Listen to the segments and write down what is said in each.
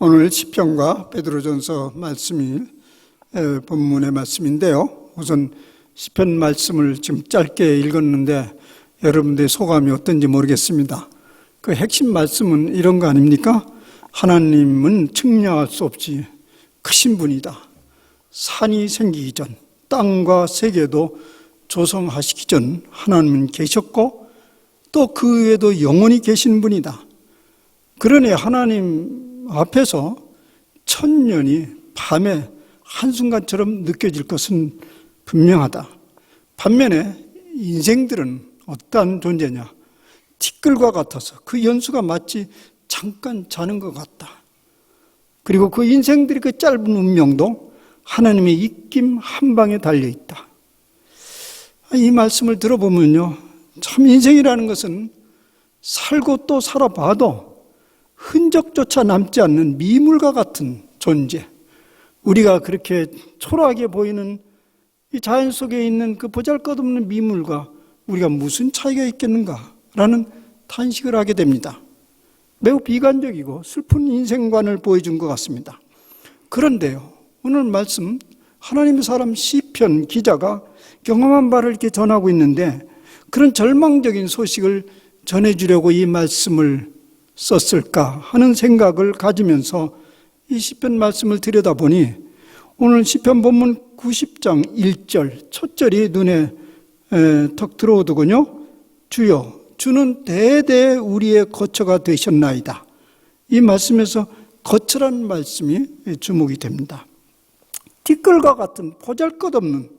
오늘 시편과 베드로전서 말씀이 본문의 말씀인데요. 우선 시편 말씀을 지금 짧게 읽었는데 여러분들의 소감이 어떤지 모르겠습니다. 그 핵심 말씀은 이런 거 아닙니까? 하나님은 측량할 수 없이 크신 분이다. 산이 생기기 전, 땅과 세계도 조성하시기 전 하나님은 계셨고 또 그 외에도 영원히 계신 분이다. 그러니 하나님 앞에서 천년이 밤에 한순간처럼 느껴질 것은 분명하다. 반면에 인생들은 어떠한 존재냐? 티끌과 같아서 그 연수가 마치 잠깐 자는 것 같다. 그리고 그 인생들이 그 짧은 운명도 하나님의 입김 한 방에 달려있다. 이 말씀을 들어보면요, 참 인생이라는 것은 살고 또 살아봐도 흔적조차 남지 않는 미물과 같은 존재, 우리가 그렇게 초라하게 보이는 이 자연 속에 있는 그 보잘것없는 미물과 우리가 무슨 차이가 있겠는가라는 탄식을 하게 됩니다. 매우 비관적이고 슬픈 인생관을 보여준 것 같습니다. 그런데요, 오늘 말씀 하나님의 사람 시편 기자가 경험한 바를 이렇게 전하고 있는데, 그런 절망적인 소식을 전해주려고 이 말씀을 썼을까 하는 생각을 가지면서 이 시편 말씀을 들여다보니, 오늘 시편 본문 90장 1절 첫 절이 눈에 턱 들어오더군요. 주여, 주는 대대 우리의 거처가 되셨나이다. 이 말씀에서 거처라는 말씀이 주목이 됩니다. 티끌과 같은 보잘것없는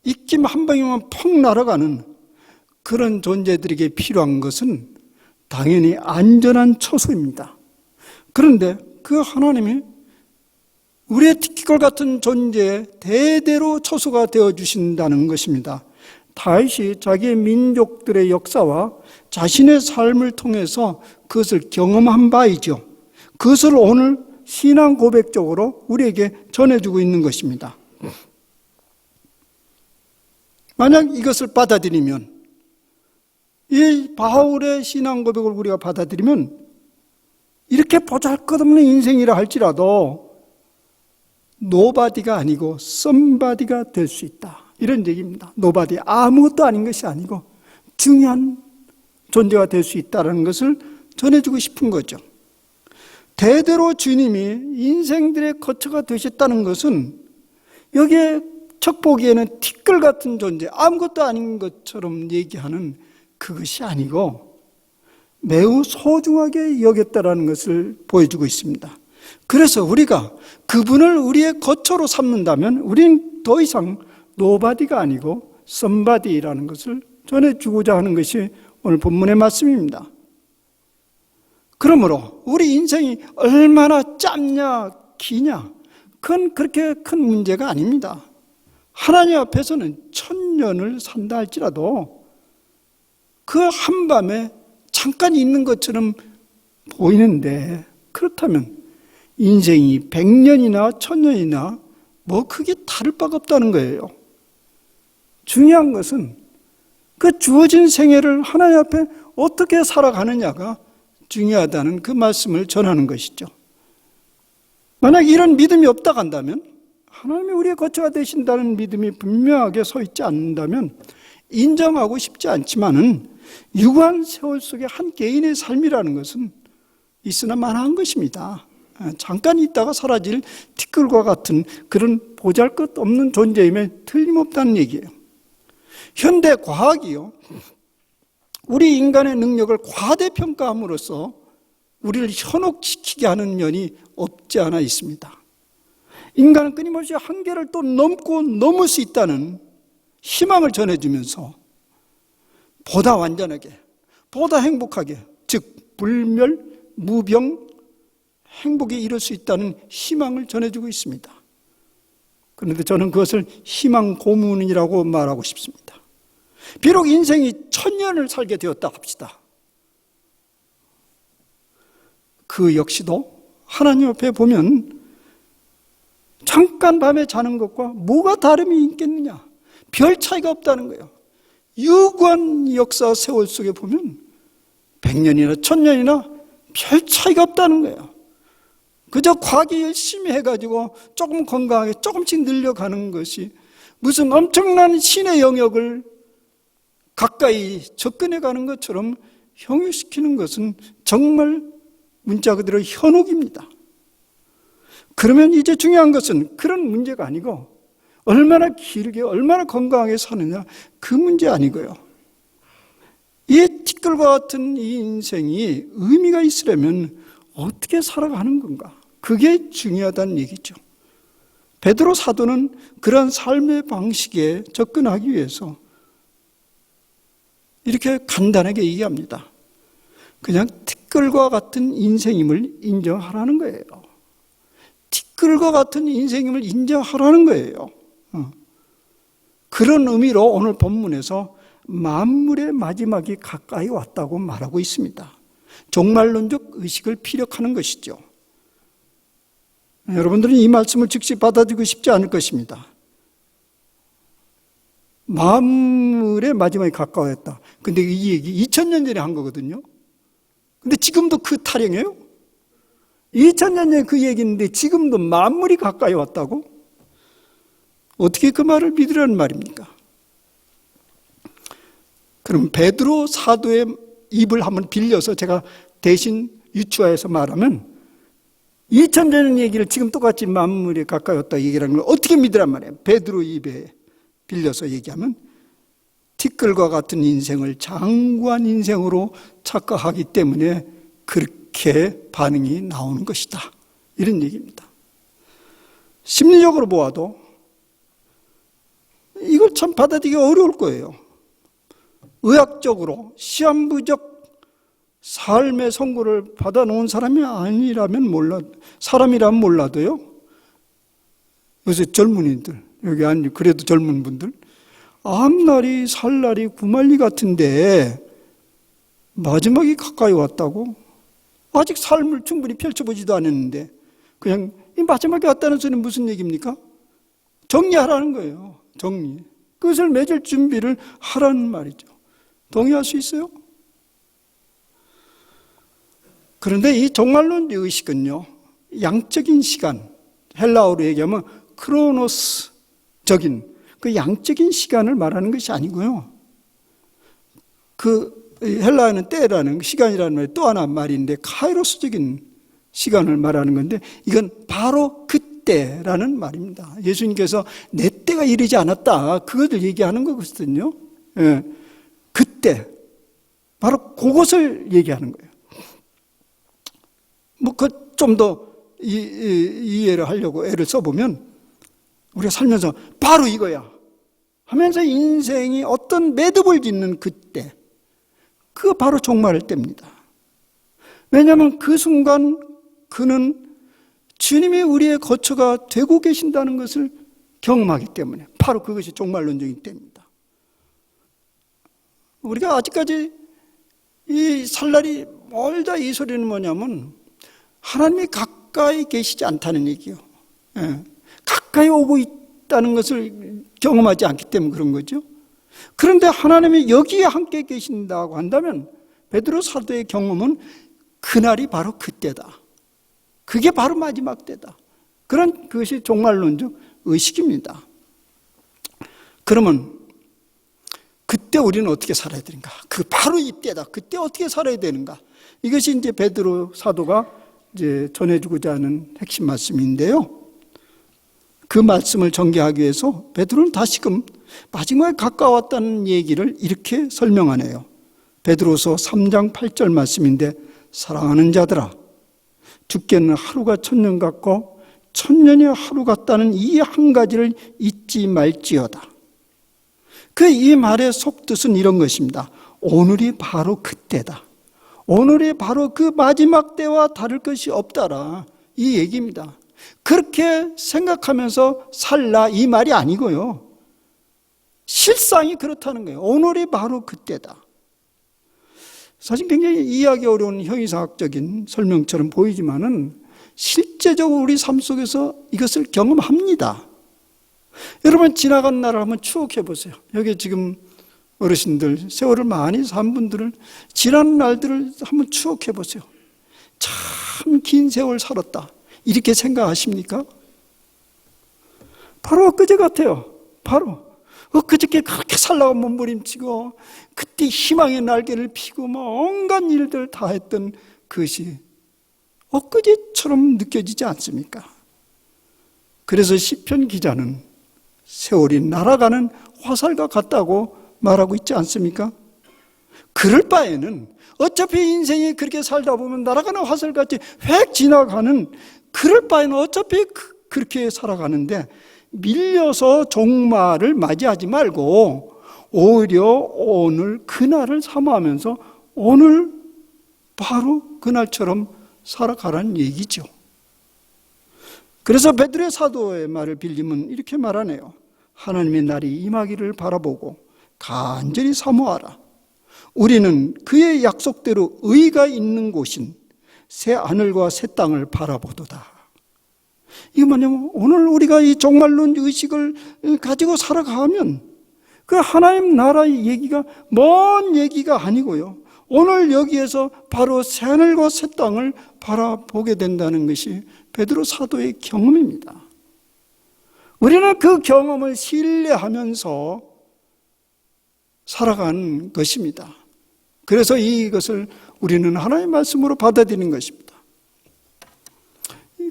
입김 한 방이면 퍽 날아가는 그런 존재들에게 필요한 것은 당연히 안전한 처소입니다. 그런데 그 하나님이 우리의 티끌 같은 존재에 대대로 처소가 되어주신다는 것입니다. 다윗이 자기의 민족들의 역사와 자신의 삶을 통해서 그것을 경험한 바이죠. 그것을 오늘 신앙 고백적으로 우리에게 전해주고 있는 것입니다. 만약 이것을 받아들이면, 이 바울의 신앙 고백을 우리가 받아들이면 이렇게 보잘것없는 인생이라 할지라도 노바디가 아니고 썸바디가 될 수 있다, 이런 얘기입니다. 노바디, 아무것도 아닌 것이 아니고 중요한 존재가 될 수 있다는 것을 전해주고 싶은 거죠. 대대로 주님이 인생들의 거처가 되셨다는 것은 여기에 척 보기에는 티끌 같은 존재, 아무것도 아닌 것처럼 얘기하는 그것이 아니고 매우 소중하게 여겼다라는 것을 보여주고 있습니다. 그래서 우리가 그분을 우리의 거처로 삼는다면 우리는 더 이상 노바디가 아니고 썸바디라는 것을 전해주고자 하는 것이 오늘 본문의 말씀입니다. 그러므로 우리 인생이 얼마나 짧냐 기냐, 그건 그렇게 큰 문제가 아닙니다. 하나님 앞에서는 천년을 산다 할지라도 그 한밤에 잠깐 있는 것처럼 보이는데, 그렇다면 인생이 100년이나 1000년이나 뭐 크게 다를 바가 없다는 거예요. 중요한 것은 그 주어진 생애를 하나님 앞에 어떻게 살아가느냐가 중요하다는 그 말씀을 전하는 것이죠. 만약 이런 믿음이 없다 간다면, 하나님이 우리의 거처가 되신다는 믿음이 분명하게 서 있지 않는다면, 인정하고 싶지 않지만은 유구한 세월 속에 한 개인의 삶이라는 것은 있으나 마나한 것입니다. 잠깐 있다가 사라질 티끌과 같은 그런 보잘것없는 존재임에 틀림없다는 얘기예요. 현대 과학이요, 우리 인간의 능력을 과대평가함으로써 우리를 현혹시키게 하는 면이 없지 않아 있습니다. 인간은 끊임없이 한계를 또 넘고 넘을 수 있다는 희망을 전해주면서 보다 완전하게, 보다 행복하게, 즉 불멸, 무병, 행복에 이룰 수 있다는 희망을 전해주고 있습니다. 그런데 저는 그것을 희망 고문이라고 말하고 싶습니다. 비록 인생이 1000년을 살게 되었다 합시다. 그 역시도 하나님 앞에 보면 잠깐 밤에 자는 것과 뭐가 다름이 있겠느냐, 별 차이가 없다는 거예요. 유구한 역사 세월 속에 보면 100년이나 1000년이나 별 차이가 없다는 거예요. 그저 과기 열심히 해가지고 조금 건강하게 조금씩 늘려가는 것이 무슨 엄청난 신의 영역을 가까이 접근해가는 것처럼 형용시키는 것은 정말 문자 그대로 현혹입니다. 그러면 이제 중요한 것은 그런 문제가 아니고 얼마나 길게 얼마나 건강하게 사느냐, 그 문제 아니고요. 이 티끌과 같은 이 인생이 의미가 있으려면 어떻게 살아가는 건가, 그게 중요하다는 얘기죠. 베드로 사도는 그런 삶의 방식에 접근하기 위해서 이렇게 간단하게 얘기합니다. 그냥 티끌과 같은 인생임을 인정하라는 거예요. 티끌과 같은 인생임을 인정하라는 거예요. 그런 의미로 오늘 본문에서 만물의 마지막이 가까이 왔다고 말하고 있습니다. 종말론적 의식을 피력하는 것이죠. 여러분들은 이 말씀을 즉시 받아들이고 싶지 않을 것입니다. 만물의 마지막이 가까웠다. 근데 이 얘기 2000년 전에 한 거거든요. 근데 지금도 그 타령이에요? 2000년 전에 그 얘기인데 지금도 만물이 가까이 왔다고? 어떻게 그 말을 믿으라는 말입니까? 그럼 베드로 사도의 입을 한번 빌려서 제가 대신 유추해서 말하면 2000년 전 얘기를 지금 똑같이 만물이 가까이 왔다 얘기하는 걸 어떻게 믿으란 말이에요? 베드로 입에 빌려서 얘기하면 티끌과 같은 인생을 장구한 인생으로 착각하기 때문에 그렇게 반응이 나오는 것이다, 이런 얘기입니다. 심리적으로 보아도 이걸 참 받아들이기 어려울 거예요. 의학적으로 시한부적 삶의 선고를 받아놓은 사람이 아니라면 사람이라면 몰라도요, 요새 젊은이들, 여기 아니 그래도 젊은 분들, 앞날이 살날이 구말리 같은데 마지막이 가까이 왔다고? 아직 삶을 충분히 펼쳐보지도 않았는데 그냥 이 마지막이 왔다는 소리는 무슨 얘기입니까? 정리하라는 거예요. 정리. 그것을 맺을 준비를 하라는 말이죠. 동의할 수 있어요? 그런데 이 종말론 의식은요, 양적인 시간, 헬라어로 얘기하면 크로노스적인 그 양적인 시간을 말하는 것이 아니고요. 그 헬라어는 때라는 시간이라는 말이 또 하나 말인데 카이로스적인 시간을 말하는 건데 이건 바로 그때라는 말입니다. 예수님께서 내 때가 이르지 않았다, 그것을 얘기하는 거거든요. 예, 그때 바로 그것을 얘기하는 거예요. 뭐 좀 더 이해를 하려고 애를 써보면 우리가 살면서 바로 이거야 하면서 인생이 어떤 매듭을 짓는 그때, 그거 바로 종말일 때입니다. 왜냐하면 그 순간 그는 주님이 우리의 거처가 되고 계신다는 것을 경험하기 때문에 바로 그것이 종말론적인 때입니다. 우리가 아직까지 이 살날이 멀다 이 소리는 뭐냐면 하나님이 가까이 계시지 않다는 얘기요. 예. 가까이 오고 있다는 것을 경험하지 않기 때문에 그런 거죠. 그런데 하나님이 여기에 함께 계신다고 한다면 베드로 사도의 경험은 그날이 바로 그때다. 그게 바로 마지막 때다. 그런 그것이 종말론적 의식입니다. 그러면 그때 우리는 어떻게 살아야 되는가? 그 바로 이때다. 그때 어떻게 살아야 되는가? 이것이 이제 베드로 사도가 이제 전해주고자 하는 핵심 말씀인데요. 그 말씀을 전개하기 위해서 베드로는 다시금 마지막에 가까웠다는 얘기를 이렇게 설명하네요. 베드로서 3장 8절 말씀인데, 사랑하는 자들아, 죽게는 하루가 천년 같고 천년이 하루 같다는 이 한 가지를 잊지 말지어다. 그 이 말의 속뜻은 이런 것입니다. 오늘이 바로 그때다. 오늘이 바로 그 마지막 때와 다를 것이 없다라, 이 얘기입니다. 그렇게 생각하면서 살라, 이 말이 아니고요, 실상이 그렇다는 거예요. 오늘이 바로 그때다. 사실 굉장히 이해하기 어려운 형이상학적인 설명처럼 보이지만은 실제적으로 우리 삶 속에서 이것을 경험합니다. 여러분, 지나간 날을 한번 추억해 보세요. 여기 지금 어르신들, 세월을 많이 산 분들은 지난 날들을 한번 추억해 보세요. 참 긴 세월 살았다. 이렇게 생각하십니까? 바로 엊그제 같아요. 바로 엊그저께 그렇게 살라고 몸부림치고 그때 희망의 날개를 피고 온갖 일들 다 했던 그것이 엊그제처럼 느껴지지 않습니까? 그래서 시편 기자는 세월이 날아가는 화살과 같다고 말하고 있지 않습니까? 그럴 바에는 어차피 인생이 그렇게 살다 보면 날아가는 화살같이 획 지나가는, 그럴 바에는 어차피 그렇게 살아가는데 밀려서 종말을 맞이하지 말고 오히려 오늘 그날을 사모하면서 오늘 바로 그날처럼 살아가라는 얘기죠. 그래서 베드로의 사도의 말을 빌리면 이렇게 말하네요. 하나님의 날이 임하기를 바라보고 간절히 사모하라. 우리는 그의 약속대로 의가 있는 곳인 새 하늘과 새 땅을 바라보도다. 이게 뭐냐면 오늘 우리가 이 종말론 의식을 가지고 살아가면 그 하나님 나라의 얘기가 먼 얘기가 아니고요, 오늘 여기에서 바로 새 하늘과 새 땅을 바라보게 된다는 것이 베드로 사도의 경험입니다. 우리는 그 경험을 신뢰하면서 살아가는 것입니다. 그래서 이것을 우리는 하나님의 말씀으로 받아들이는 것입니다.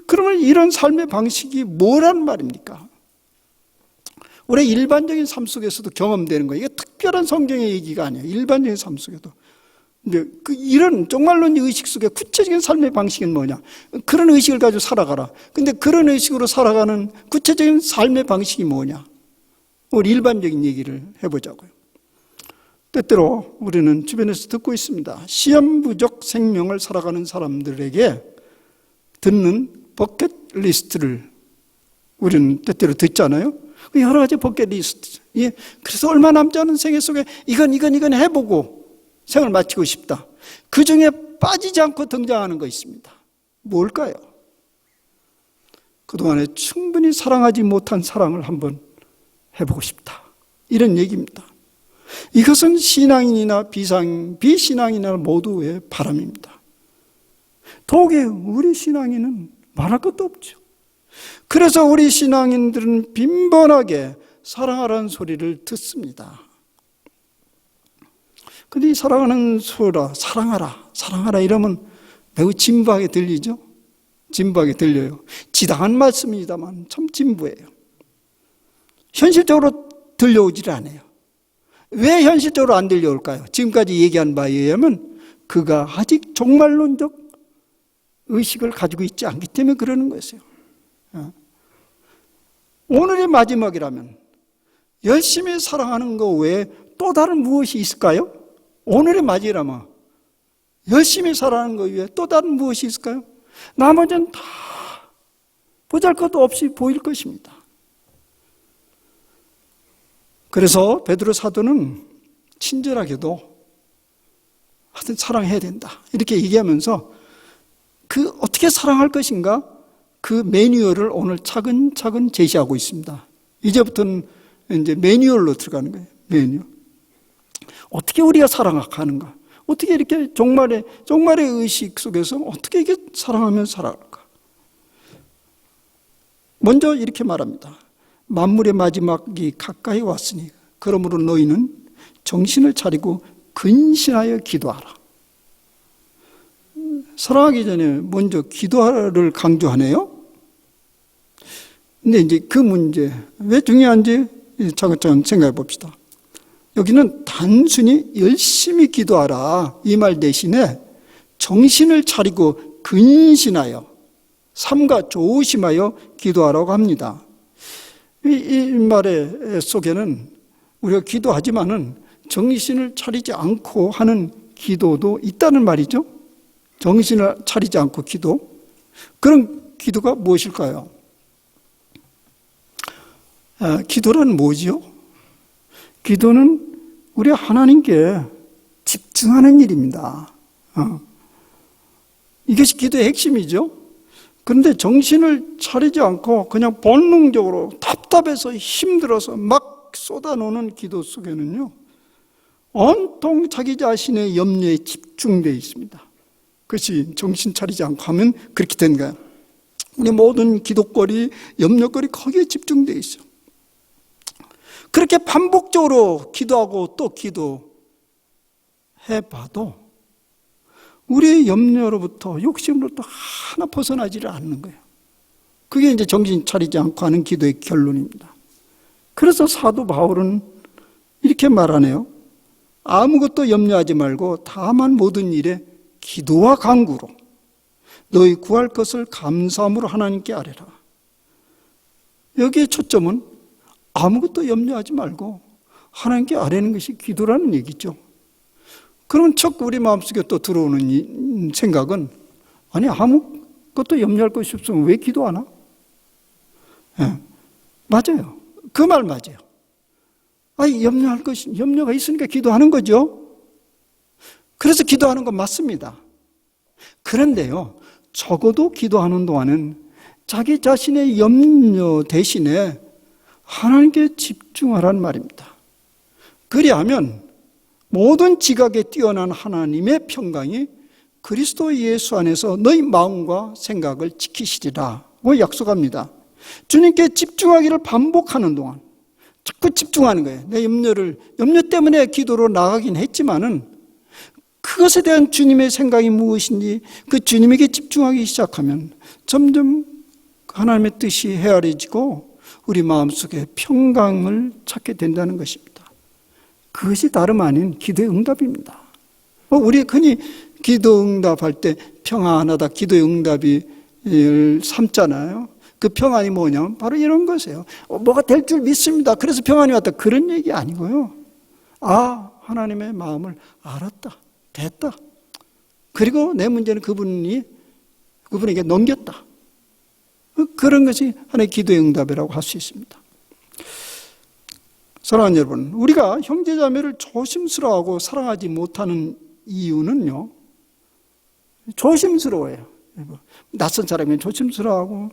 그러면 이런 삶의 방식이 뭐란 말입니까? 우리 일반적인 삶 속에서도 경험되는 거예요. 이게 특별한 성경의 얘기가 아니에요. 일반적인 삶 속에도. 근데 이런 종말론 의식 속에 구체적인 삶의 방식은 뭐냐? 그런 의식을 가지고 살아가라. 근데 그런 의식으로 살아가는 구체적인 삶의 방식이 뭐냐? 우리 일반적인 얘기를 해보자고요. 때때로 우리는 주변에서 듣고 있습니다. 시험부적 생명을 살아가는 사람들에게 듣는 버킷리스트를 우리는 때때로 듣잖아요. 여러 가지 버킷리스트. 예. 그래서 얼마 남지 않은 생애 속에 이건 해보고 생을 마치고 싶다. 그 중에 빠지지 않고 등장하는 거 있습니다. 뭘까요? 그동안에 충분히 사랑하지 못한 사랑을 한번 해보고 싶다. 이런 얘기입니다. 이것은 신앙인이나 비신앙인이나 모두의 바람입니다. 도저히 우리 신앙인은 말할 것도 없죠. 그래서 우리 신앙인들은 빈번하게 사랑하라는 소리를 듣습니다. 근데 이 사랑하는 소리라, 사랑하라 이러면 매우 진부하게 들리죠? 진부하게 들려요. 지당한 말씀이다만 참 진부해요. 현실적으로 들려오질 않아요. 왜 현실적으로 안 들려올까요? 지금까지 얘기한 바에 의하면 그가 아직 종말론적 의식을 가지고 있지 않기 때문에 그러는 것이에요. 오늘의 마지막이라면 열심히 사랑하는 것 외에 또 다른 무엇이 있을까요? 오늘의 마지막이라면 열심히 사랑하는 것 외에 또 다른 무엇이 있을까요? 나머지는 다 보잘것도 없이 보일 것입니다. 그래서 베드로 사도는 친절하게도 하여튼 사랑해야 된다 이렇게 얘기하면서 그 어떻게 사랑할 것인가 그 매뉴얼을 오늘 차근차근 제시하고 있습니다. 이제부터는 이제 매뉴얼로 들어가는 거예요. 매뉴얼. 어떻게 우리가 사랑하는가? 어떻게 이렇게 종말의 의식 속에서 어떻게 이게 사랑하면 살아갈까? 먼저 이렇게 말합니다. 만물의 마지막이 가까이 왔으니 그러므로 너희는 정신을 차리고 근신하여 기도하라. 사랑하기 전에 먼저 기도를 강조하네요. 근데 이제 그 문제 왜 중요한지 차근차근 생각해 봅시다. 여기는 단순히 열심히 기도하라 이 말 대신에 정신을 차리고 근신하여 삼가 조심하여 기도하라고 합니다. 이 말의 속에는 우리가 기도하지만은 정신을 차리지 않고 하는 기도도 있다는 말이죠. 정신을 차리지 않고 기도. 그런 기도가 무엇일까요? 기도란 뭐지요? 기도는 우리 하나님께 집중하는 일입니다. 이것이 기도의 핵심이죠. 그런데 정신을 차리지 않고 그냥 본능적으로 답답해서 힘들어서 막 쏟아놓는 기도 속에는요, 온통 자기 자신의 염려에 집중되어 있습니다. 그것이 정신 차리지 않고 하면 그렇게 된 거예요. 우리 모든 기도거리, 염려거리 거기에 집중되어 있어. 그렇게 반복적으로 기도하고 또 기도해봐도 우리의 염려로부터, 욕심으로부터 하나 벗어나지를 않는 거예요. 그게 이제 정신 차리지 않고 하는 기도의 결론입니다. 그래서 사도 바울은 이렇게 말하네요. 아무것도 염려하지 말고 다만 모든 일에 기도와 간구로 너희 구할 것을 감사함으로 하나님께 아뢰라. 여기에 초점은 아무것도 염려하지 말고 하나님께 아뢰는 것이 기도라는 얘기죠. 그러면 자꾸 우리 마음속에 또 들어오는 이 생각은, 아니 아무것도 염려할 것이 없으면 왜 기도하나? 네, 맞아요. 그 말 맞아요. 아니 염려가 있으니까 기도하는 거죠. 그래서 기도하는 건 맞습니다. 그런데요, 적어도 기도하는 동안은 자기 자신의 염려 대신에 하나님께 집중하라는 말입니다. 그리하면 모든 지각에 뛰어난 하나님의 평강이 그리스도 예수 안에서 너희 마음과 생각을 지키시리라고 약속합니다. 주님께 집중하기를 반복하는 동안 자꾸 집중하는 거예요. 내 염려 때문에 기도로 나가긴 했지만은 그것에 대한 주님의 생각이 무엇인지 그 주님에게 집중하기 시작하면 점점 하나님의 뜻이 헤아려지고 우리 마음속에 평강을 찾게 된다는 것입니다. 그것이 다름 아닌 기도의 응답입니다. 우리 흔히 기도 응답할 때 평안하다, 기도의 응답을 삼잖아요. 그 평안이 뭐냐면 바로 이런 것이에요. 뭐가 될 줄 믿습니다. 그래서 평안이 왔다. 그런 얘기 아니고요. 하나님의 마음을 알았다. 됐다. 그리고 내 문제는 그분에게 넘겼다. 그런 것이 하나의 기도의 응답이라고 할 수 있습니다. 사랑하는 여러분, 우리가 형제자매를 조심스러워하고 사랑하지 못하는 이유는요, 조심스러워요. 낯선 사람이 조심스러워하고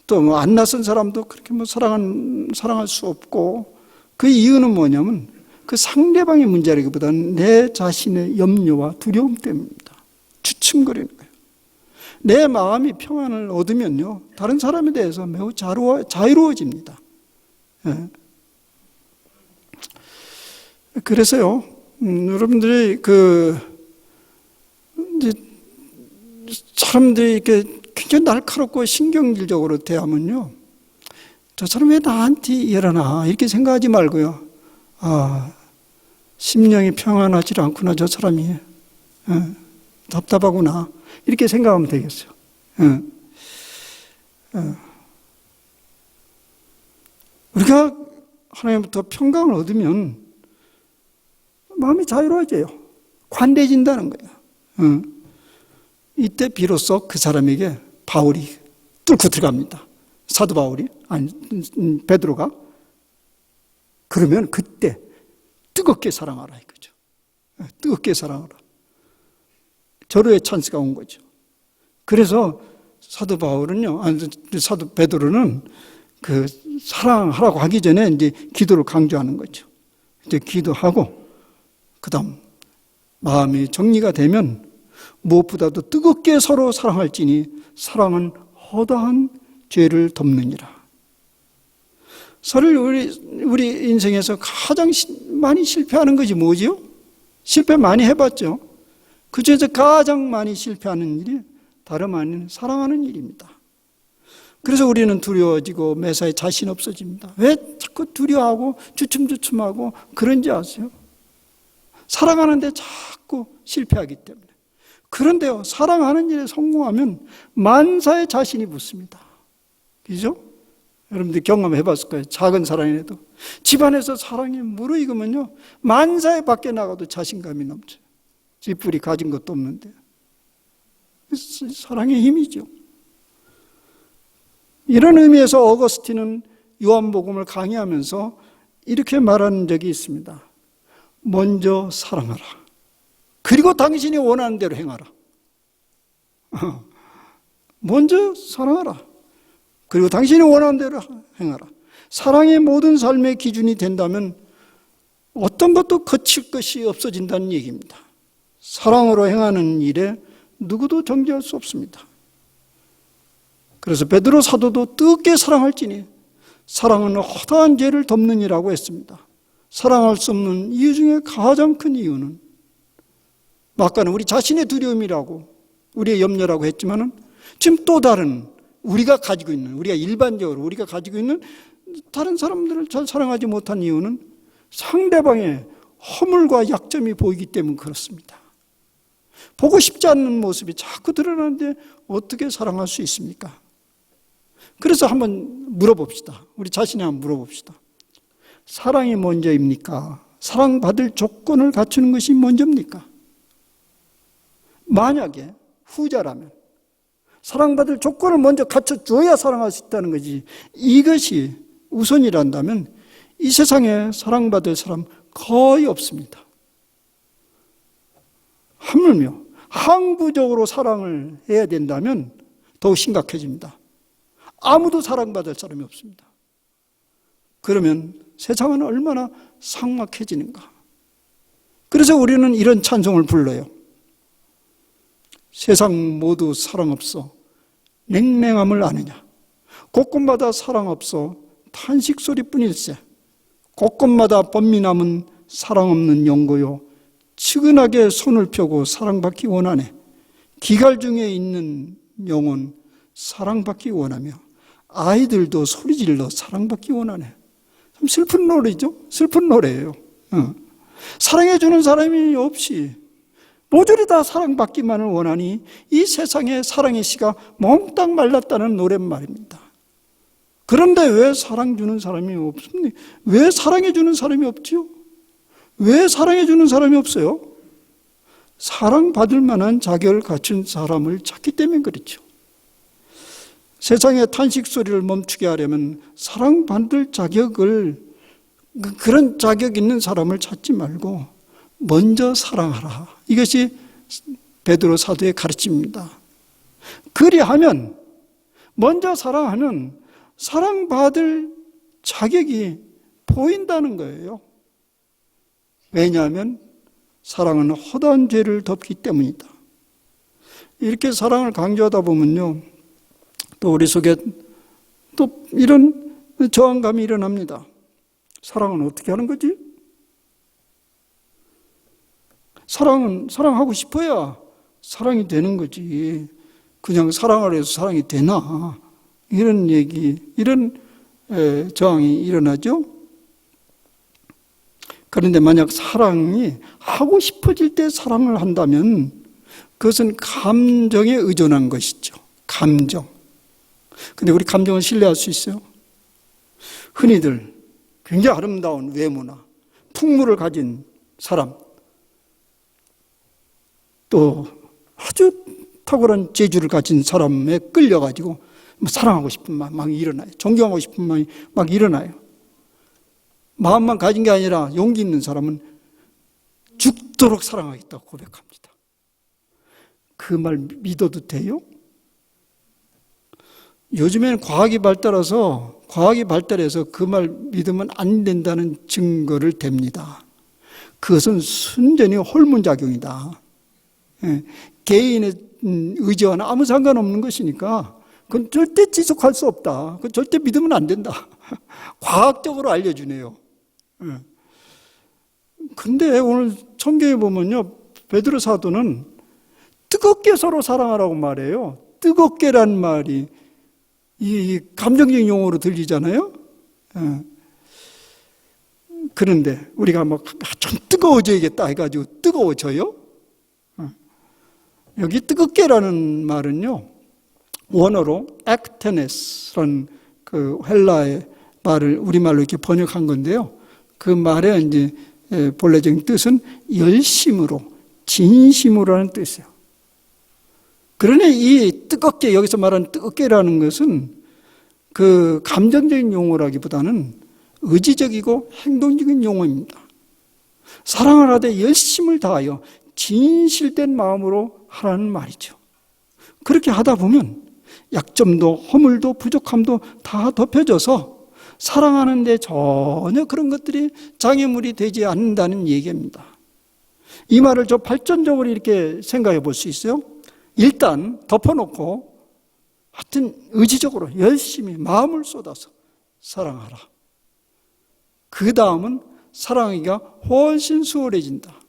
또 안 낯선 사람도 그렇게 사랑할 수 없고, 그 이유는 뭐냐면 그 상대방의 문제라기보다는 내 자신의 염려와 두려움 때문입니다. 주춤거리는 거예요. 내 마음이 평안을 얻으면요, 다른 사람에 대해서 매우 자유로워집니다. 예. 그래서요, 여러분들이 이제 사람들이 이렇게 굉장히 날카롭고 신경질적으로 대하면요, 저 사람 왜 나한테 이러나 이렇게 생각하지 말고요, 심령이 평안하지 않구나, 저 사람이 답답하구나, 이렇게 생각하면 되겠어요. 우리가 하나님부터 평강을 얻으면 마음이 자유로워져요. 관대해진다는 거예요. 이때 비로소 그 사람에게 바울이 뚫고 들어갑니다. 사도 바울이, 베드로가. 그러면 그때 뜨겁게 사랑하라 이거죠. 뜨겁게 사랑하라. 절호의 찬스가 온 거죠. 그래서 사도 베드로는 그 사랑하라고 하기 전에 이제 기도를 강조하는 거죠. 이제 기도하고 그다음 마음이 정리가 되면 무엇보다도 뜨겁게 서로 사랑할지니 사랑은 허다한 죄를 덮느니라. 서로 우리 인생에서 가장 많이 실패하는 것이 뭐지요? 실패 많이 해봤죠. 그 중에서 가장 많이 실패하는 일이 다름 아닌 사랑하는 일입니다. 그래서 우리는 두려워지고 매사에 자신 없어집니다. 왜 자꾸 두려워하고 주춤주춤하고 그런지 아세요? 사랑하는데 자꾸 실패하기 때문에. 그런데요, 사랑하는 일에 성공하면 만사의 자신이 붙습니다. 그죠? 여러분들 경험해 봤을 거예요. 작은 사랑이라도 집안에서 사랑이 무르익으면요, 만사에 밖에 나가도 자신감이 넘쳐요. 쥐뿔이 가진 것도 없는데. 사랑의 힘이죠. 이런 의미에서 어거스틴은 요한복음을 강의하면서 이렇게 말하는 적이 있습니다. 먼저 사랑하라. 그리고 당신이 원하는 대로 행하라. 먼저 사랑하라. 그리고 당신이 원하는 대로 행하라. 사랑이 모든 삶의 기준이 된다면 어떤 것도 거칠 것이 없어진다는 얘기입니다. 사랑으로 행하는 일에 누구도 정죄할 수 없습니다. 그래서 베드로 사도도 뜨겁게 사랑할지니 사랑은 허다한 죄를 덮느니라고 했습니다. 사랑할 수 없는 이유 중에 가장 큰 이유는 아까는 우리 자신의 두려움이라고 우리의 염려라고 했지만은 지금 또 다른 우리가 가지고 있는, 우리가 일반적으로 우리가 가지고 있는 다른 사람들을 잘 사랑하지 못한 이유는 상대방의 허물과 약점이 보이기 때문에 그렇습니다. 보고 싶지 않는 모습이 자꾸 드러나는데 어떻게 사랑할 수 있습니까? 그래서 한번 물어봅시다. 우리 자신이 한번 물어봅시다. 사랑이 먼저입니까? 사랑받을 조건을 갖추는 것이 먼저입니까? 만약에 후자라면 사랑받을 조건을 먼저 갖춰줘야 사랑할 수 있다는 거지, 이것이 우선이란다면 이 세상에 사랑받을 사람 거의 없습니다. 하물며 항구적으로 사랑을 해야 된다면 더욱 심각해집니다. 아무도 사랑받을 사람이 없습니다. 그러면 세상은 얼마나 삭막해지는가. 그래서 우리는 이런 찬송을 불러요. 세상 모두 사랑 없어 냉랭함을 아느냐. 곳곳마다 사랑 없어 탄식 소리뿐일세. 곳곳마다 번민함은 사랑 없는 영고요. 측은하게 손을 펴고 사랑받기 원하네. 기갈 중에 있는 영혼 사랑받기 원하며 아이들도 소리질러 사랑받기 원하네. 참 슬픈 노래죠. 슬픈 노래예요. 사랑해주는 사람이 없이 모조리 다 사랑받기만을 원하니 이 세상에 사랑의 씨가 몽땅 말랐다는 노랫말입니다. 그런데 왜 사랑 주는 사람이 없습니까? 왜 사랑해 주는 사람이 없지요? 왜 사랑해 주는 사람이 없어요? 사랑받을 만한 자격을 갖춘 사람을 찾기 때문에 그렇죠. 세상의 탄식 소리를 멈추게 하려면 사랑받을 자격을, 그런 자격 있는 사람을 찾지 말고 먼저 사랑하라. 이것이 베드로 사도의 가르침입니다. 그리하면 먼저 사랑하는 사랑받을 자격이 보인다는 거예요. 왜냐하면 사랑은 허다한 죄를 덮기 때문이다. 이렇게 사랑을 강조하다 보면요, 또 우리 속에 또 이런 저항감이 일어납니다. 사랑은 어떻게 하는 거지? 사랑은 사랑하고 싶어야 사랑이 되는 거지. 그냥 사랑을 해서 사랑이 되나? 이런 얘기, 이런 저항이 일어나죠. 그런데 만약 사랑이 하고 싶어질 때 사랑을 한다면 그것은 감정에 의존한 것이죠. 감정. 근데 우리 감정을 신뢰할 수 있어요? 흔히들 굉장히 아름다운 외모나 풍물을 가진 사람, 또 아주 탁월한 재주를 가진 사람에 끌려가지고 사랑하고 싶은 마음 막 일어나요. 존경하고 싶은 마음이 막 일어나요. 마음만 가진 게 아니라 용기 있는 사람은 죽도록 사랑하겠다고 고백합니다. 그 말 믿어도 돼요? 요즘에는 과학이 발달해서 그 말 믿으면 안 된다는 증거를 댑니다. 그것은 순전히 호르몬작용이다. 개인의 의지와는 아무 상관없는 것이니까 그건 절대 지속할 수 없다. 그건 절대 믿으면 안 된다. 과학적으로 알려주네요. 근데 오늘 성경에 보면요, 베드로 사도는 뜨겁게 서로 사랑하라고 말해요. 뜨겁게란 말이 이 감정적인 용어로 들리잖아요. 그런데 우리가 막 좀 뜨거워져야겠다 해가지고 뜨거워져요. 여기 뜨겁게라는 말은요, 원어로 액테네스라는 그 헬라의 말을 우리말로 이렇게 번역한 건데요. 그 말의 이제 본래적인 뜻은 열심으로, 진심으로 하는 뜻이에요. 그러니 이 뜨겁게, 여기서 말하는 뜨겁게라는 것은 그 감정적인 용어라기보다는 의지적이고 행동적인 용어입니다. 사랑을 하되 열심을 다하여 진실된 마음으로 하라는 말이죠. 그렇게 하다 보면 약점도 허물도 부족함도 다 덮여져서 사랑하는데 전혀 그런 것들이 장애물이 되지 않는다는 얘기입니다. 이 말을 좀 발전적으로 이렇게 생각해 볼 수 있어요. 일단 덮어놓고 하여튼 의지적으로 열심히 마음을 쏟아서 사랑하라. 그 다음은 사랑하기가 훨씬 수월해진다.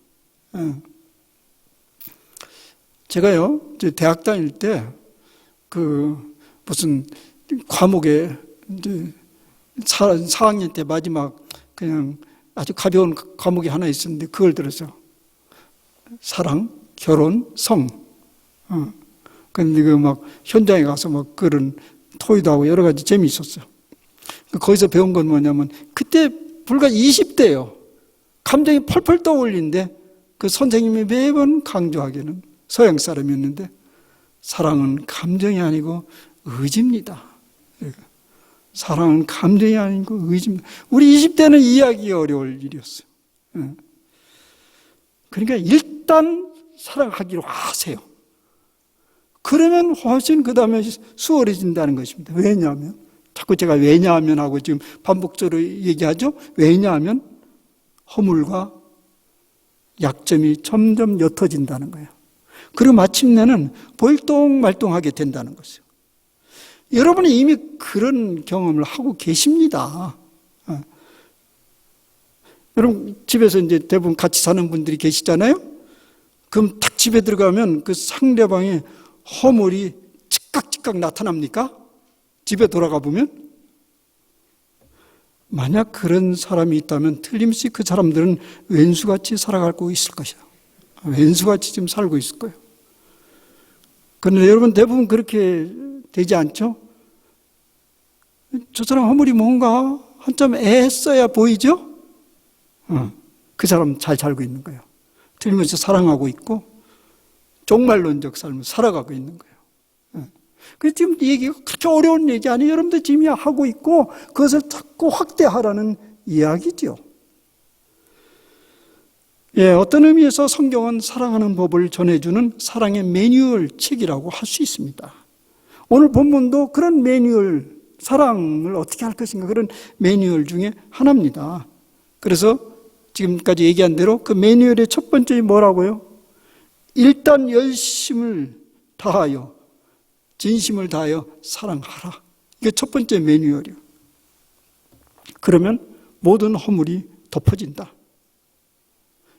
제가요, 대학 다닐 때, 무슨 과목에, 이제 4학년 때 마지막 그냥 아주 가벼운 과목이 하나 있었는데 그걸 들어서 사랑, 결혼, 성. 근데 막 현장에 가서 막 그런 토의도 하고 여러 가지 재미있었어요. 거기서 배운 건 뭐냐면 그때 불과 20대예요. 감정이 펄펄 떠올리는데 그 선생님이 매번 강조하기는 서양 사람이었는데 사랑은 감정이 아니고 의지입니다. 사랑은 감정이 아니고 의지입니다. 우리 20대는 이해하기 어려울 일이었어요. 그러니까 일단 사랑하기로 하세요. 그러면 훨씬 그 다음에 수월해진다는 것입니다. 왜냐하면 자꾸 제가 왜냐하면 하고 지금 반복적으로 얘기하죠. 왜냐하면 허물과 약점이 점점 옅어진다는 거예요. 그리고 마침내는 볼똥말똥하게 된다는 것이요. 여러분이 이미 그런 경험을 하고 계십니다. 여러분 집에서 이제 대부분 같이 사는 분들이 계시잖아요. 그럼 딱 집에 들어가면 그 상대방의 허물이 즉각 나타납니까? 집에 돌아가 보면? 만약 그런 사람이 있다면 틀림없이 그 사람들은 왼수같이 살아가고 있을 것이야. 왼수같이 지금 살고 있을 거예요. 그런데 여러분 대부분 그렇게 되지 않죠? 저 사람 허물이 뭔가 한참 애써야 보이죠? 그 사람 잘 살고 있는 거예요. 틀림없이 사랑하고 있고 종말론적 삶을 살아가고 있는 거예요. 그래서 지금 얘기가 그렇게 어려운 얘기 아니에요. 여러분들 지금 하고 있고 그것을 자꾸 확대하라는 이야기죠. 예, 어떤 의미에서 성경은 사랑하는 법을 전해주는 사랑의 매뉴얼 책이라고 할 수 있습니다. 오늘 본문도 그런 매뉴얼, 사랑을 어떻게 할 것인가 그런 매뉴얼 중에 하나입니다. 그래서 지금까지 얘기한 대로 그 매뉴얼의 첫 번째이 뭐라고요? 일단 열심을 다하여 진심을 다하여 사랑하라. 이게 첫 번째 매뉴얼이에요. 그러면 모든 허물이 덮어진다.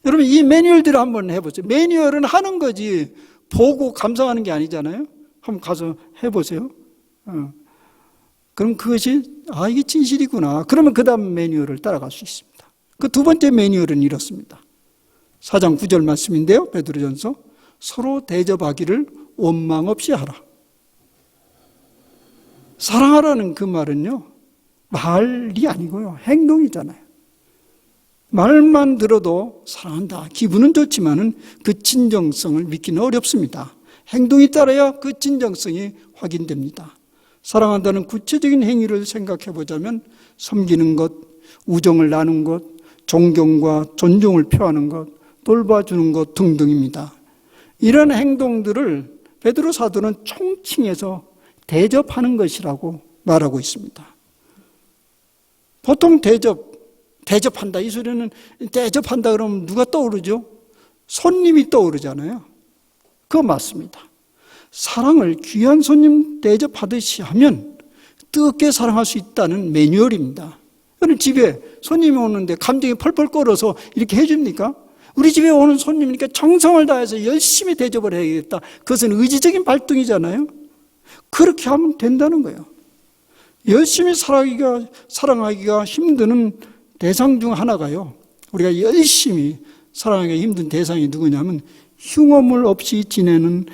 여러분 이 매뉴얼들을 한번 해보세요. 매뉴얼은 하는 거지 보고 감상하는 게 아니잖아요. 한번 가서 해보세요. 그럼 그것이 이게 진실이구나. 그러면 그 다음 매뉴얼을 따라갈 수 있습니다. 그 두 번째 매뉴얼은 이렇습니다. 4장 9절 말씀인데요. 베드로전서 서로 대접하기를 원망 없이 하라. 사랑하라는 그 말은요, 말이 아니고요, 행동이잖아요. 말만 들어도 사랑한다. 기분은 좋지만은 그 진정성을 믿기는 어렵습니다. 행동이 따라야 그 진정성이 확인됩니다. 사랑한다는 구체적인 행위를 생각해 보자면 섬기는 것, 우정을 나누는 것, 존경과 존중을 표하는 것, 돌봐주는 것 등등입니다. 이런 행동들을 베드로 사도는 총칭해서 대접하는 것이라고 말하고 있습니다. 보통 대접한다. 이 소리는 대접한다 그러면 누가 떠오르죠? 손님이 떠오르잖아요. 그거 맞습니다. 사랑을 귀한 손님 대접하듯이 하면 뜨겁게 사랑할 수 있다는 매뉴얼입니다. 여러분 집에 손님이 오는데 감정이 펄펄 끓어서 이렇게 해줍니까? 우리 집에 오는 손님이니까 정성을 다해서 열심히 대접을 해야겠다. 그것은 의지적인 발동이잖아요. 그렇게 하면 된다는 거예요. 열심히 사랑하기가 힘든 대상 중 하나가요. 우리가 열심히 사랑하기가 힘든 대상이 누구냐면 흉어물 없이 지내는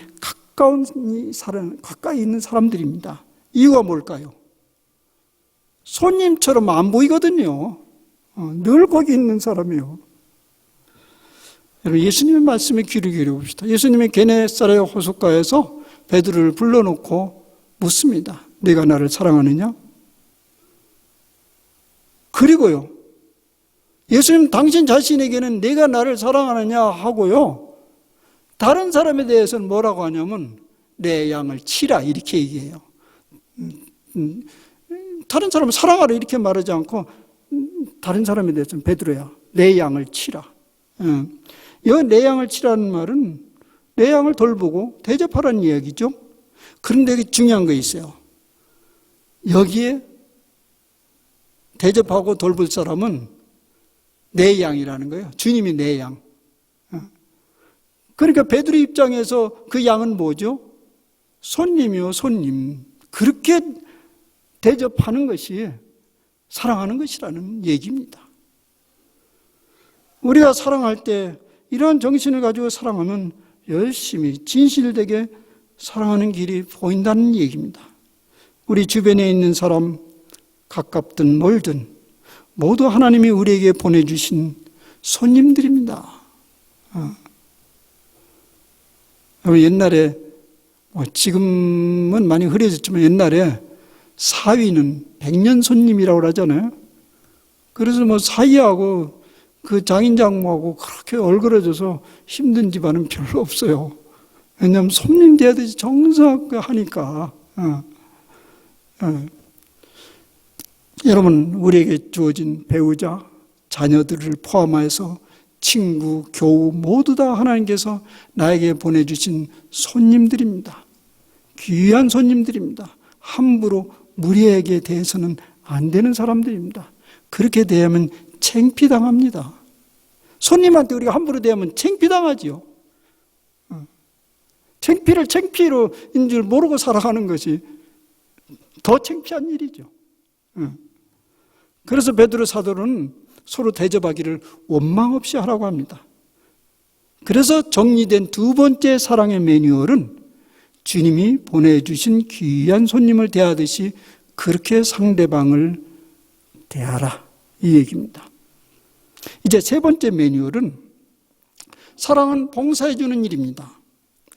가까이 있는 사람들입니다. 이유가 뭘까요? 손님처럼 안 보이거든요. 늘 거기 있는 사람이에요. 여러분 예수님의 말씀에 귀를 기울여봅시다. 예수님의 게네사렛 호숫가에서 베드로를 불러놓고 묻습니다. 네가 나를 사랑하느냐? 그리고요, 예수님 당신 자신에게는 네가 나를 사랑하느냐 하고요, 다른 사람에 대해서는 뭐라고 하냐면 내 양을 치라 이렇게 얘기해요. 다른 사람을 사랑하라 이렇게 말하지 않고 다른 사람에 대해서는 베드로야 내 양을 치라. 이 내 양을 치라는 말은 내 양을 돌보고 대접하라는 이야기죠. 그런데 중요한 거 있어요. 여기에 대접하고 돌볼 사람은 내 양이라는 거예요. 주님이 내 양. 그러니까 베드로 입장에서 그 양은 뭐죠? 손님이요, 손님. 그렇게 대접하는 것이 사랑하는 것이라는 얘기입니다. 우리가 사랑할 때 이러한 정신을 가지고 사랑하면 열심히 진실되게 사랑하는 길이 보인다는 얘기입니다. 우리 주변에 있는 사람, 가깝든 멀든 모두 하나님이 우리에게 보내주신 손님들입니다. 옛날에 지금은 많이 흐려졌지만 옛날에 사위는 백년 손님이라고 하잖아요. 그래서 사위하고 그 장인장모하고 그렇게 얼그러져서 힘든 집안은 별로 없어요. 왜냐하면 손님 대하듯이 정성하게 하니까. 여러분, 우리에게 주어진 배우자, 자녀들을 포함해서 친구, 교우 모두 다 하나님께서 나에게 보내주신 손님들입니다. 귀한 손님들입니다. 함부로 무리에게 대해서는 안 되는 사람들입니다. 그렇게 대하면 창피당합니다. 손님한테 우리가 함부로 대하면 창피당하지요. 창피를 창피로인 줄 모르고 살아가는 것이 더 창피한 일이죠. 그래서 베드로 사도는 서로 대접하기를 원망 없이 하라고 합니다. 그래서 정리된 두 번째 사랑의 매뉴얼은 주님이 보내주신 귀한 손님을 대하듯이 그렇게 상대방을 대하라, 이 얘기입니다. 이제 세 번째 매뉴얼은 사랑은 봉사해 주는 일입니다.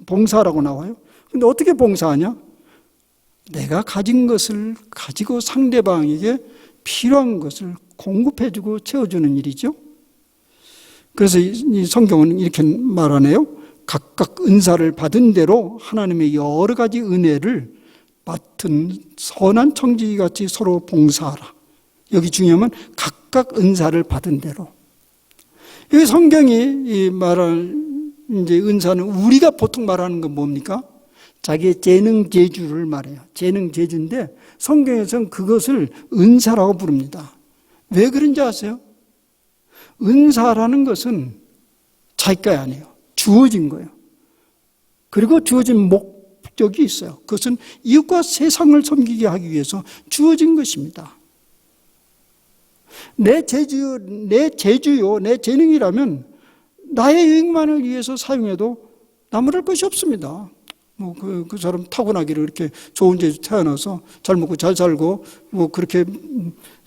봉사라고 나와요. 근데 어떻게 봉사하냐? 내가 가진 것을 가지고 상대방에게 필요한 것을 공급해주고 채워주는 일이죠. 그래서 이 성경은 이렇게 말하네요. 각각 은사를 받은 대로 하나님의 여러 가지 은혜를 맡은 선한 청지기같이 서로 봉사하라. 여기 중요한 건 각각 은사를 받은 대로. 이 성경이 말하는 이제 은사는 우리가 보통 말하는 건 뭡니까? 자기의 재능 재주를 말해요. 재능 재주인데 성경에서는 그것을 은사라고 부릅니다. 왜 그런지 아세요? 은사라는 것은 자기 거 아니에요. 주어진 거예요. 그리고 주어진 목적이 있어요. 그것은 이웃과 세상을 섬기게 하기 위해서 주어진 것입니다. 내 재주요, 내 재능이라면 나의 유익만을 위해서 사용해도 나무랄 것이 없습니다. 그 사람 타고나기를 이렇게 좋은 재주 태어나서 잘 먹고 잘 살고 그렇게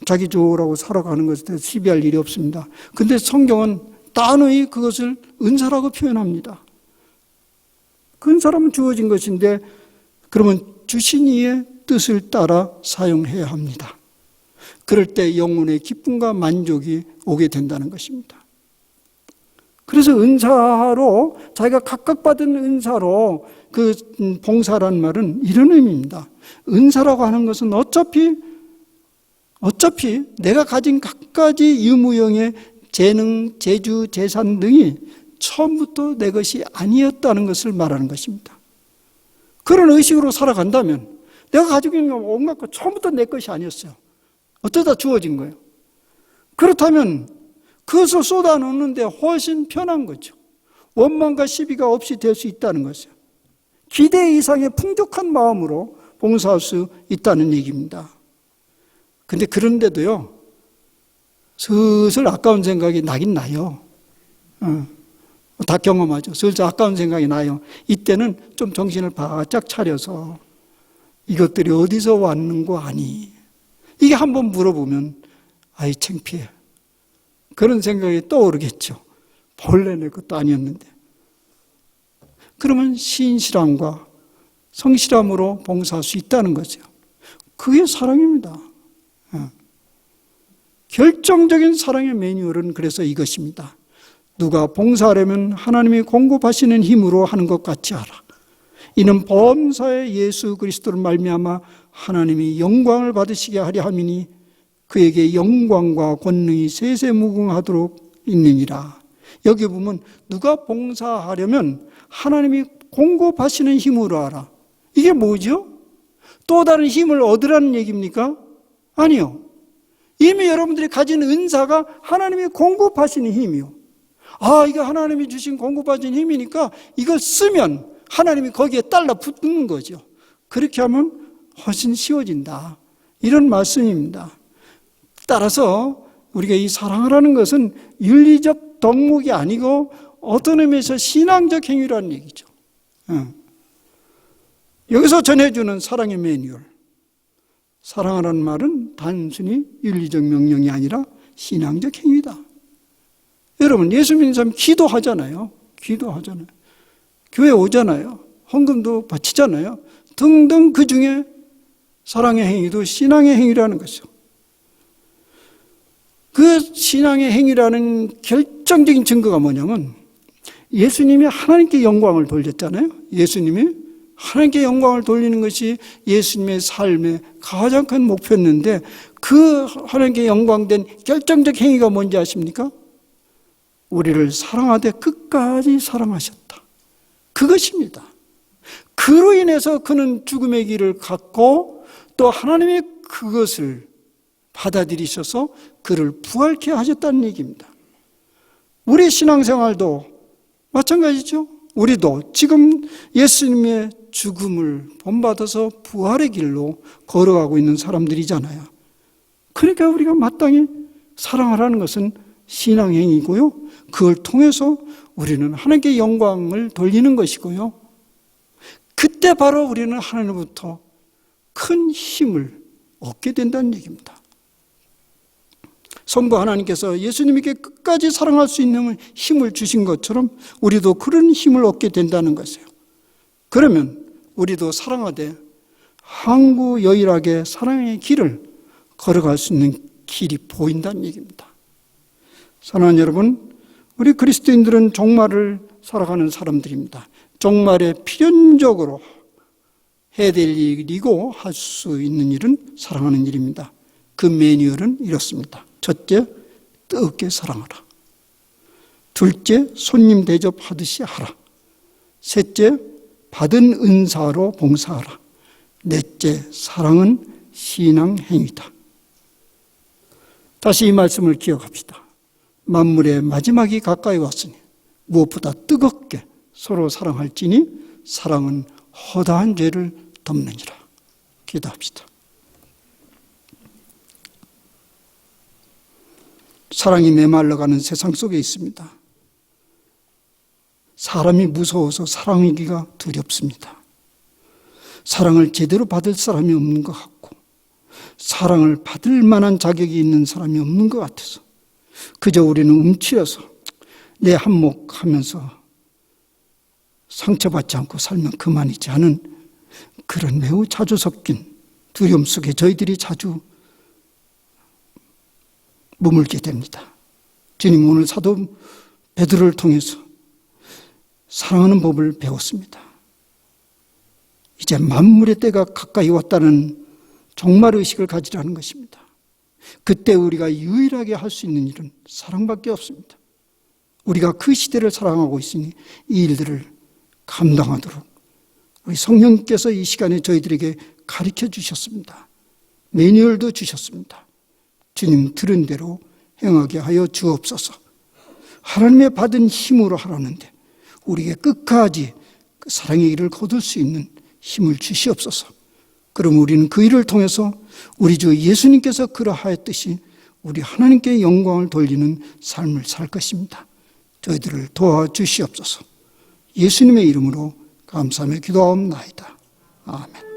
자기 좋으라고 살아가는 것에 대해서 시비할 일이 없습니다. 근데 성경은 단호히 그것을 은사라고 표현합니다. 그 은사라면 주어진 것인데 그러면 주신 이의 뜻을 따라 사용해야 합니다. 그럴 때 영혼의 기쁨과 만족이 오게 된다는 것입니다. 그래서 은사로 자기가 각각 받은 은사로 그 봉사란 말은 이런 의미입니다. 은사라고 하는 것은 어차피 내가 가진 각가지 유무형의 재능, 재주, 재산 등이 처음부터 내 것이 아니었다는 것을 말하는 것입니다. 그런 의식으로 살아간다면 내가 가지고 있는 온갖 것 처음부터 내 것이 아니었어요. 어쩌다 주어진 거예요. 그렇다면 그것을 쏟아놓는데 훨씬 편한 거죠. 원망과 시비가 없이 될 수 있다는 것이에요. 기대 이상의 풍족한 마음으로 봉사할 수 있다는 얘기입니다. 근데 그런데도요, 슬슬 아까운 생각이 나긴 나요. 다 경험하죠. 슬슬 아까운 생각이 나요. 이때는 좀 정신을 바짝 차려서 이것들이 어디서 왔는 거 아니? 이게 한번 물어보면 아이 창피해. 그런 생각이 떠오르겠죠. 본래 내 것도 아니었는데. 그러면 신실함과 성실함으로 봉사할 수 있다는 거죠. 그게 사랑입니다. 결정적인 사랑의 매뉴얼은 그래서 이것입니다. 누가 봉사하려면 하나님이 공급하시는 힘으로 하는 것 같이 하라. 이는 범사의 예수 그리스도를 말미암아 하나님이 영광을 받으시게 하려 함이니 그에게 영광과 권능이 세세무궁하도록 있느니라. 여기 보면 누가 봉사하려면 하나님이 공급하시는 힘으로 하라. 이게 뭐죠? 또 다른 힘을 얻으라는 얘기입니까? 아니요. 이미 여러분들이 가진 은사가 하나님이 공급하시는 힘이요. 이거 하나님이 주신 공급하신 힘이니까 이걸 쓰면 하나님이 거기에 딸라 붙는 거죠. 그렇게 하면 훨씬 쉬워진다. 이런 말씀입니다. 따라서 우리가 이 사랑하라는 것은 윤리적 덕목이 아니고 어떤 의미에서 신앙적 행위라는 얘기죠. 여기서 전해주는 사랑의 매뉴얼. 사랑하라는 말은 단순히 윤리적 명령이 아니라 신앙적 행위다. 여러분, 예수 믿는 사람 기도하잖아요. 교회 오잖아요. 헌금도 바치잖아요. 등등 그 중에 사랑의 행위도 신앙의 행위라는 것이죠. 그 신앙의 행위라는 결정적인 증거가 뭐냐면 예수님이 하나님께 영광을 돌렸잖아요. 예수님이 하나님께 영광을 돌리는 것이 예수님의 삶의 가장 큰 목표였는데 그 하나님께 영광된 결정적 행위가 뭔지 아십니까? 우리를 사랑하되 끝까지 사랑하셨다. 그것입니다. 그로 인해서 그는 죽음의 길을 갔고 또 하나님이 그것을 받아들이셔서 그를 부활케 하셨다는 얘기입니다. 우리 신앙생활도 마찬가지죠. 우리도 지금 예수님의 죽음을 본받아서 부활의 길로 걸어가고 있는 사람들이잖아요. 그러니까 우리가 마땅히 사랑하라는 것은 신앙행위고요. 그걸 통해서 우리는 하나님께 영광을 돌리는 것이고요. 그때 바로 우리는 하나님으로부터 큰 힘을 얻게 된다는 얘기입니다. 성부 하나님께서 예수님에게 끝까지 사랑할 수 있는 힘을 주신 것처럼 우리도 그런 힘을 얻게 된다는 것이에요. 그러면 우리도 사랑하되 항구여일하게 사랑의 길을 걸어갈 수 있는 길이 보인다는 얘기입니다. 사랑하는 여러분, 우리 그리스도인들은 종말을 살아가는 사람들입니다. 종말에 필연적으로 해야 될 일이고 할 수 있는 일은 사랑하는 일입니다. 그 매뉴얼은 이렇습니다. 첫째, 뜨겁게 사랑하라. 둘째, 손님 대접하듯이 하라. 셋째, 받은 은사로 봉사하라. 넷째, 사랑은 신앙 행위다. 다시 이 말씀을 기억합시다. 만물의 마지막이 가까이 왔으니 무엇보다 뜨겁게 서로 사랑할지니 사랑은 허다한 죄를 덮느니라. 기도합시다. 사랑이 메말라가는 세상 속에 있습니다. 사람이 무서워서 사랑하기가 두렵습니다. 사랑을 제대로 받을 사람이 없는 것 같고 사랑을 받을 만한 자격이 있는 사람이 없는 것 같아서 그저 우리는 움츠려서 내 한몫하면서 상처받지 않고 살면 그만이지 않은 그런 매우 자주 섞인 두려움 속에 저희들이 자주 머물게 됩니다. 주님, 오늘 사도 베드로를 통해서 사랑하는 법을 배웠습니다. 이제 만물의 때가 가까이 왔다는 종말의식을 가지라는 것입니다. 그때 우리가 유일하게 할 수 있는 일은 사랑밖에 없습니다. 우리가 그 시대를 사랑하고 있으니 이 일들을 감당하도록 우리 성령께서 이 시간에 저희들에게 가르쳐 주셨습니다. 매뉴얼도 주셨습니다. 주님 들은 대로 행하게 하여 주옵소서. 하나님의 받은 힘으로 하라는데 우리에게 끝까지 그 사랑의 일을 거둘 수 있는 힘을 주시옵소서. 그럼 우리는 그 일을 통해서 우리 주 예수님께서 그러하였듯이 우리 하나님께 영광을 돌리는 삶을 살 것입니다. 저희들을 도와주시옵소서. 예수님의 이름으로 감사하며 기도하옵나이다. 아멘.